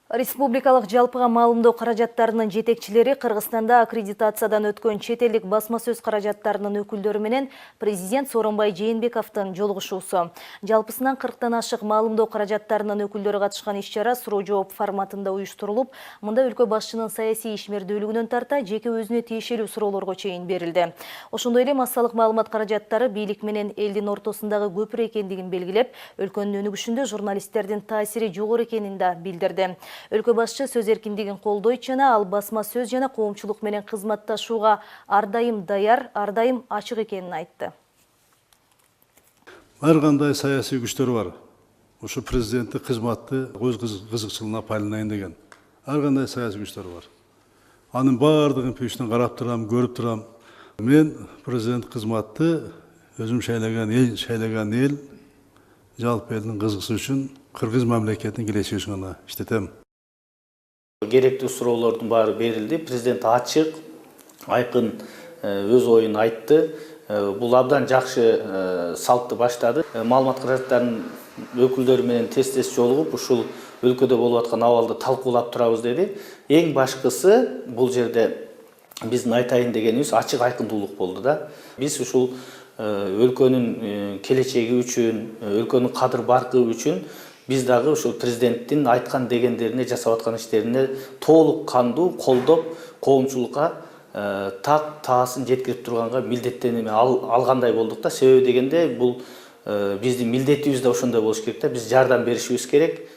Республикалық жалпыға маалымдоо каражаттарынын жетекчилери Кыргызстанда аккредитациядан өткөн чет элдик басма сөз каражаттарынын өкүлдөрү менен президент Сооронбай Жээнбековдун жолугушуусу. Жалпысынан 40тан ашык маалымдоо каражаттарынын өкүлдөрү катышкан иш-чара суроо жооп форматында уюштурулуп, мында өлкө башчынын саясий ишмердүүлүгүнөн тарта жеке өзүнө тиешелүү суроолорго чейин берилди. Ошондой эле массалык маалымат каражаттары бийлик менен элдин ортосундагы көпүр экендигин белгилеп, өлкөнүн өнүгүшүндө журналисттердин таасири жогору экенин да билдирди. Өлкө башчы сөз эркиндигин колдойт жана ал басма сөз жана коомчулук менен кызматташууга ар дайым даяр, ар дайым ачык экенин айтты. Ар кандай саясий күчтөр бар. Ушу президенттик кызматты өз кызыкчылыгына пайдаланайын деген. Ар кандай саясий күчтөр бар. Анын бардыгын пүчтөн карап турам, көрүп турам. Мен президент кызматты өзүм шайлаган эл, жалпы элдин кызыкчысы үчүн Кыргыз мамлекетинин келечеги үчүн гана иштетем. Керектүү суроолордун баары берилди. Президент ачык, айкын өз оюн айтты. Бул абдан жакшы салтты баштады. Маалымат каражаттарынын өкүлдөрү менен тез жолугуп, ушул өлкөдө болуп аткан абалды талкуулап турабыз деди. Эң башкысы бул жерде биздин айтайын дегенибиз ачык айкындуулук болду да. Биз ушул өлкөнүн келечеги үчүн, өлкөнүн кадыр баркы үчүн биз дагы ушул президенттин айткан дегендерине, жасап аткан иштерине толук кандуу колдоп, коомчулукка так таасын жеткирип турганга милдеттениме алгандай болдук да. Себеби дегенде бул биздин милдетибиз да ошондой болуш керек да. Биз жардам беришибиз керек.